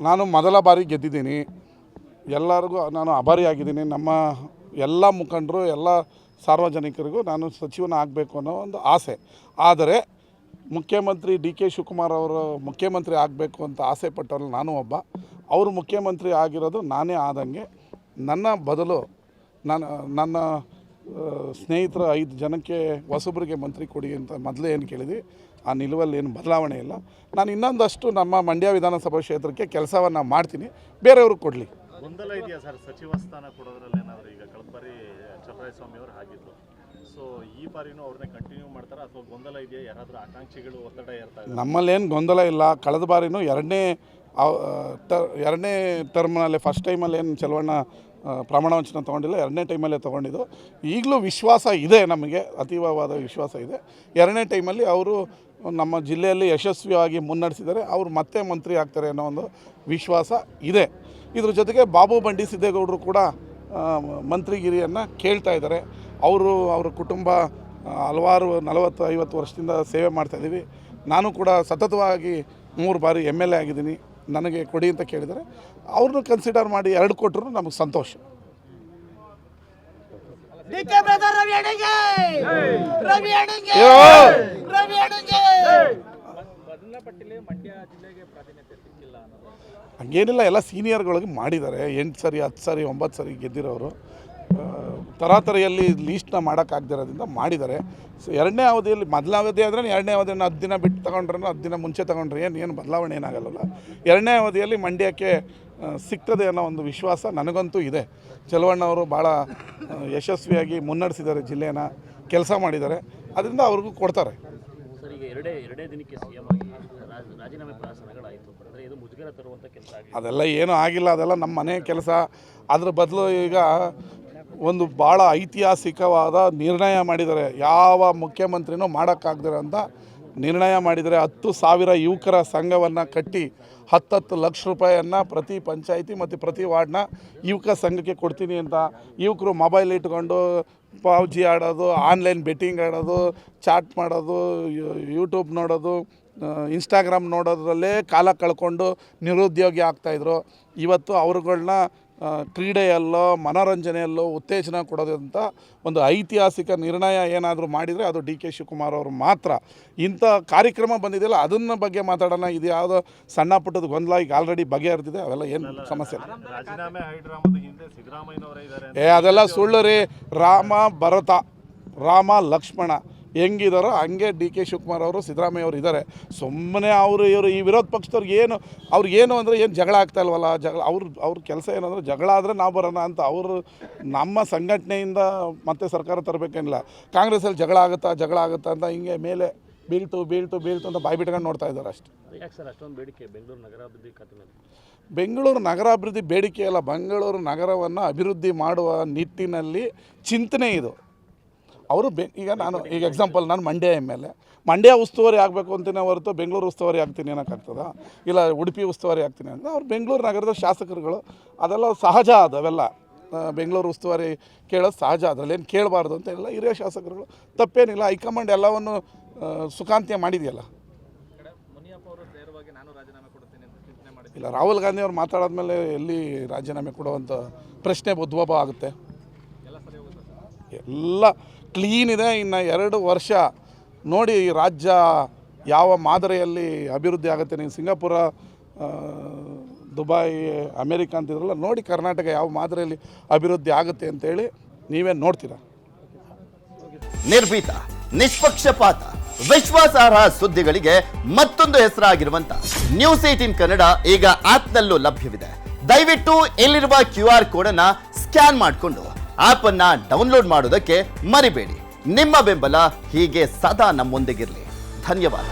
ನಾನು ಮೊದಲ ಬಾರಿ ಗೆದ್ದಿದ್ದೀನಿ. ಎಲ್ಲರಿಗೂ ನಾನು ಆಭಾರಿಯಾಗಿದ್ದೀನಿ. ನಮ್ಮ ಎಲ್ಲ ಮುಖಂಡರು, ಎಲ್ಲ ಸಾರ್ವಜನಿಕರಿಗೂ ನಾನು ಸಚಿವನ ಆಗಬೇಕು ಅನ್ನೋ ಒಂದು ಆಸೆ. ಆದರೆ ಮುಖ್ಯಮಂತ್ರಿ ಡಿ ಕೆ ಶಿವಕುಮಾರ್ ಅವರು ಮುಖ್ಯಮಂತ್ರಿ ಆಗಬೇಕು ಅಂತ ಆಸೆ ಪಟ್ಟವ್ರಲ್ಲಿ ನಾನು ಒಬ್ಬ. ಅವರು ಮುಖ್ಯಮಂತ್ರಿ ಆಗಿರೋದು ನಾನೇ ಆದಂಗೆ. ನನ್ನ ಬದಲು ನನ್ನ ಸ್ನೇಹಿತರ 5 ಜನಕ್ಕೆ ಹೊಸಬರಿಗೆ ಮಂತ್ರಿ ಕೊಡಿ ಅಂತ ಮೊದಲೇ ಏನು ಕೇಳಿದ್ವಿ. ಆ ನಿಲುವಲ್ಲಿ ಏನು ಬದಲಾವಣೆ ಇಲ್ಲ. ನಾನು ಇನ್ನೊಂದಷ್ಟು ನಮ್ಮ ಮಂಡ್ಯ ವಿಧಾನಸಭಾ ಕ್ಷೇತ್ರಕ್ಕೆ ಕೆಲಸವನ್ನು ಮಾಡ್ತೀನಿ, ಬೇರೆಯವ್ರಿಗೆ ಕೊಡಲಿ. ಗೊಂದಲ ಇದೆಯಾ ಸರ್ ಸಚಿವ ಸ್ಥಾನ ಕೊಡೋದ್ರಲ್ಲಿ? ಏನಾದರೂ ಈಗ ಕಳೆದ ಬಾರಿ ಚಲರಾಯಸ್ವಾಮಿ ಅವರು ಆಗಿದ್ರು, ಸೊ ಈ ಬಾರಿನೂ ಅವ್ರನ್ನೇ ಕಂಟಿನ್ಯೂ ಮಾಡ್ತಾರೆ ಅಥವಾ ಗೊಂದಲ ಇದೆಯಾ? ಯಾರಾದರೂ ಆಕಾಂಕ್ಷಿಗಳು ಒತ್ತಡ ಇರ್ತಾರೆ? ನಮ್ಮಲ್ಲೇನು ಗೊಂದಲ ಇಲ್ಲ. ಕಳೆದ ಬಾರಿನೂ ಎರಡನೇ ಟರ್ಮ್ನಲ್ಲಿ ಫಸ್ಟ್ ಟೈಮಲ್ಲಿ ಏನು ಚಲವಣ್ಣ ಪ್ರಮಾಣ ವಚನ ತೊಗೊಂಡಿಲ್ಲ, ಎರಡನೇ ಟೈಮಲ್ಲೇ ತೊಗೊಂಡಿದ್ದು. ಈಗಲೂ ವಿಶ್ವಾಸ ಇದೆ, ನಮಗೆ ಅತೀವವಾದ ವಿಶ್ವಾಸ ಇದೆ. ಎರಡನೇ ಟೈಮಲ್ಲಿ ಅವರು ನಮ್ಮ ಜಿಲ್ಲೆಯಲ್ಲಿ ಯಶಸ್ವಿಯಾಗಿ ಮುನ್ನಡೆಸಿದ್ದಾರೆ. ಅವರು ಮತ್ತೆ ಮಂತ್ರಿ ಆಗ್ತಾರೆ ಅನ್ನೋ ಒಂದು ವಿಶ್ವಾಸ ಇದೆ. ಇದ್ರ ಜೊತೆಗೆ ಬಾಬು ಬಂಡಿ ಸಿದ್ದೇಗೌಡರು ಕೂಡ ಮಂತ್ರಿಗಿರಿಯನ್ನು ಕೇಳ್ತಾ ಇದ್ದಾರೆ. ಅವರ ಕುಟುಂಬ ಹಲವಾರು 40-50 ವರ್ಷದಿಂದ ಸೇವೆ ಮಾಡ್ತಾಯಿದ್ದೀವಿ. ನಾನು ಕೂಡ ಸತತವಾಗಿ 3 ಬಾರಿ MLA ಆಗಿದ್ದೀನಿ. ನನಗೆ ಕೊಡಿ ಅಂತ ಕೇಳಿದರೆ ಅವ್ರನ್ನೂ ಕನ್ಸಿಡರ್ ಮಾಡಿ 2 ಕೊಟ್ಟರು ನಮಗೆ ಸಂತೋಷ. ಹಂಗೇನಿಲ್ಲ, ಎಲ್ಲ ಸೀನಿಯರ್ಗಳಿಗೆ ಮಾಡಿದ್ದಾರೆ. 8 ಸರಿ 10 ಸರಿ 9 ಸರಿ ಗೆದ್ದಿರೋರು. ತರಾತರಿಯಲ್ಲಿ ಲೀಸ್ಟ್ನ ಮಾಡೋಕ್ಕಾಗದಿರೋದ್ರಿಂದ ಮಾಡಿದ್ದಾರೆ. ಸೊ ಎರಡನೇ ಅವಧಿಯಲ್ಲಿ, ಮೊದಲ ಅವಧಿ ಆದರೆ ಎರಡನೇ ಅವಧಿಯನ್ನು 10 ದಿನ ಬಿಟ್ಟು ತೊಗೊಂಡ್ರೂ 10 ದಿನ ಮುಂಚೆ ತೊಗೊಂಡ್ರೆ ಏನು ಬದಲಾವಣೆ ಏನಾಗಲ್ಲ. ಎರಡನೇ ಅವಧಿಯಲ್ಲಿ ಮಂಡ್ಯಕ್ಕೆ ಸಿಗ್ತದೆ ಅನ್ನೋ ಒಂದು ವಿಶ್ವಾಸ ನನಗಂತೂ ಇದೆ. ಚಲವಣ್ಣವರು ಭಾಳ ಯಶಸ್ವಿಯಾಗಿ ಮುನ್ನಡೆಸಿದ್ದಾರೆ, ಜಿಲ್ಲೆನ ಕೆಲಸ ಮಾಡಿದ್ದಾರೆ. ಅದರಿಂದ ಅವ್ರಿಗೂ ಕೊಡ್ತಾರೆ. ಸರ್, ಈಗ ಎರಡೇ ದಿನಕ್ಕೆ CM ಆಗಿ ರಾಜೀನಾಮೆ ಪ್ರಸಾರಗಳಾಯಿತು. ಅಂದರೆ ಇದು ಮುಜುಗರ ತರುವಂಥ ಕೆಲಸ ಆಗಿದೆ. ಅದೆಲ್ಲ ಏನೂ ಆಗಿಲ್ಲ, ಅದೆಲ್ಲ ನಮ್ಮ ಮನೆ ಕೆಲಸ. ಅದ್ರ ಬದಲು ಈಗ ಒಂದು ಭಾಳ ಐತಿಹಾಸಿಕವಾದ ನಿರ್ಣಯ ಮಾಡಿದ್ದಾರೆ. ಯಾವ ಮುಖ್ಯಮಂತ್ರಿನೂ ಮಾಡೋಕ್ಕಾಗದಿರೋಂಥ ನಿರ್ಣಯ ಮಾಡಿದರೆ 10,000 ಯುವಕರ ಸಂಘವನ್ನು ಕಟ್ಟಿ 10 ಲಕ್ಷ ರೂಪಾಯಿಯನ್ನು ಪ್ರತಿ ಪಂಚಾಯಿತಿ ಮತ್ತು ಪ್ರತಿ ವಾರ್ಡ್ನ ಯುವಕ ಸಂಘಕ್ಕೆ ಕೊಡ್ತೀನಿ ಅಂತ. ಯುವಕರು ಮೊಬೈಲ್ ಇಟ್ಕೊಂಡು ಪಬ್ಜಿ ಆಡೋದು, ಆನ್ಲೈನ್ ಬೆಟ್ಟಿಂಗ್ ಆಡೋದು, ಚಾಟ್ ಮಾಡೋದು, ಯೂಟ್ಯೂಬ್ ನೋಡೋದು, ಇನ್ಸ್ಟಾಗ್ರಾಮ್ ನೋಡೋದ್ರಲ್ಲೇ ಕಾಲ ಕಳ್ಕೊಂಡು ನಿರುದ್ಯೋಗಿ ಆಗ್ತಾಯಿದ್ರು. ಇವತ್ತು ಅವ್ರುಗಳನ್ನ ಕ್ರೀಡೆಯಲ್ಲೋ ಮನೋರಂಜನೆಯಲ್ಲೋ ಉತ್ತೇಜನ ಕೊಡೋದಂಥ ಒಂದು ಐತಿಹಾಸಿಕ ನಿರ್ಣಯ ಏನಾದರೂ ಮಾಡಿದರೆ ಅದು ಡಿ ಕೆ ಶಿವಕುಮಾರ್ ಅವರು ಮಾತ್ರ. ಇಂಥ ಕಾರ್ಯಕ್ರಮ ಬಂದಿದೆಯಲ್ಲ, ಅದನ್ನ ಬಗ್ಗೆ ಮಾತಾಡೋಣ. ಇದು ಯಾವುದೋ ಸಣ್ಣ ಪುಟ್ಟದ ಗೊಂದಲ ಈಗ ಆಲ್ರೆಡಿ ಬಗೆಹರಿದಿದೆ. ಅವೆಲ್ಲ ಏನು ಸಮಸ್ಯೆ ಇಲ್ಲ. ಅದೆಲ್ಲ ಸುಳ್ಳು ರೀ. ರಾಮ ಭರತ, ರಾಮ ಲಕ್ಷ್ಮಣ ಹೆಂಗಿದಾರೋ ಹಂಗೆ ಡಿ ಕೆ ಶಿವಕುಮಾರ್ ಅವರು, ಸಿದ್ದರಾಮಯ್ಯ ಅವರು ಇದ್ದಾರೆ. ಸುಮ್ಮನೆ ಇವರು ಈ ವಿರೋಧ ಪಕ್ಷದವ್ರಿಗೆ ಅವ್ರಿಗೇನು ಅಂದರೆ ಏನು ಜಗಳ ಆಗ್ತಾ ಇಲ್ವಲ್ಲ, ಅವ್ರ ಕೆಲಸ ಏನಂದರೆ ಜಗಳ ಆದರೆ ನಾವು ಬರೋಣ ಅಂತ. ಅವರು ನಮ್ಮ ಸಂಘಟನೆಯಿಂದ ಮತ್ತೆ ಸರ್ಕಾರ ತರಬೇಕೇನಿಲ್ಲ. ಕಾಂಗ್ರೆಸ್ಸಲ್ಲಿ ಜಗಳ ಆಗುತ್ತಾ ಅಂತ ಹಿಂಗೆ ಮೇಲೆ ಬೀಳ್ತು ಅಂತ ಬಾಯಿ ಬಿಟ್ಕೊಂಡು ನೋಡ್ತಾ ಇದ್ದಾರೆ ಅಷ್ಟೇ. ಯಾಕೆ ಸರ್ ಅಷ್ಟೊಂದು ಬೇಡಿಕೆ ಬೆಂಗಳೂರು ನಗರಾಭಿವೃದ್ಧಿ ಖಾತೆನಲ್ಲಿ? ಬೆಂಗಳೂರು ನಗರಾಭಿವೃದ್ಧಿ ಬೇಡಿಕೆ ಅಲ್ಲ, ಬೆಂಗಳೂರು ನಗರವನ್ನು ಅಭಿವೃದ್ಧಿ ಮಾಡುವ ನಿಟ್ಟಿನಲ್ಲಿ ಚಿಂತನೆ ಇದು. ಅವರು ಈಗ ಎಕ್ಸಾಂಪಲ್, ನಾನು ಮಂಡ್ಯ ಉಸ್ತುವಾರಿ ಆಗಬೇಕು ಅಂತಲೇ ಹೊರತು ಬೆಂಗಳೂರು ಉಸ್ತುವಾರಿ ಆಗ್ತೀನಿ ಅನ್ನೋಕ್ಕಾಗ್ತದ? ಇಲ್ಲ ಉಡುಪಿ ಉಸ್ತುವಾರಿ ಆಗ್ತೀನಿ ಅಂತ. ಅವ್ರು ಬೆಂಗಳೂರು ನಗರದ ಶಾಸಕರುಗಳು, ಅದೆಲ್ಲ ಸಹಜ. ಅವೆಲ್ಲ ಬೆಂಗಳೂರು ಉಸ್ತುವಾರಿ ಕೇಳೋದು ಸಹಜ, ಅದರಲ್ಲೇನು ಕೇಳಬಾರ್ದು ಅಂತ ಇಲ್ಲ. ಹಿರಿಯ ಶಾಸಕರುಗಳು, ತಪ್ಪೇನಿಲ್ಲ. ಹೈಕಮಾಂಡ್ ಎಲ್ಲವನ್ನು ಸುಖಾಂತ್ಯ ಮಾಡಿದೆಯಲ್ಲ. ಇಲ್ಲ, ರಾಹುಲ್ ಗಾಂಧಿ ಅವ್ರು ಮಾತಾಡೋದ್ಮೇಲೆ ಎಲ್ಲಿ ರಾಜೀನಾಮೆ ಕೊಡುವಂಥ ಪ್ರಶ್ನೆ ಉದ್ಭವ ಆಗುತ್ತೆ? ಎಲ್ಲ ಕ್ಲೀನ್ ಇದೆ. ಇನ್ನು 2 ವರ್ಷ ನೋಡಿ ರಾಜ್ಯ ಯಾವ ಮಾದರಿಯಲ್ಲಿ ಅಭಿವೃದ್ಧಿ ಆಗುತ್ತೆ. ನೀವು ಸಿಂಗಾಪುರ, ದುಬೈ, ಅಮೇರಿಕ ಅಂತಿದ್ರಲ್ಲ, ನೋಡಿ ಕರ್ನಾಟಕ ಯಾವ ಮಾದರಿಯಲ್ಲಿ ಅಭಿವೃದ್ಧಿ ಆಗುತ್ತೆ ಅಂತೇಳಿ ನೀವೇ ನೋಡ್ತೀರಾ. ನಿರ್ಭೀತ, ನಿಷ್ಪಕ್ಷಪಾತ, ವಿಶ್ವಾಸಾರ್ಹ ಸುದ್ದಿಗಳಿಗೆ ಮತ್ತೊಂದು ಹೆಸರಾಗಿರುವಂತ News18 ಕನ್ನಡ ಈಗ ಆಪ್ನಲ್ಲೂ ಲಭ್ಯವಿದೆ. ದಯವಿಟ್ಟು ಇಲ್ಲಿರುವ QR ಕೋಡ್ ಅನ್ನ ಸ್ಕ್ಯಾನ್ ಮಾಡಿಕೊಂಡು ಆಪ್ ಅನ್ನ ಡೌನ್ಲೋಡ್ ಮಾಡೋದಕ್ಕೆ ಮರಿಬೇಡಿ. ನಿಮ್ಮ ಬೆಂಬಲ ಹೀಗೆ ಸದಾ ನಮ್ಮೊಂದಿಗಿರಲಿ. ಧನ್ಯವಾದ.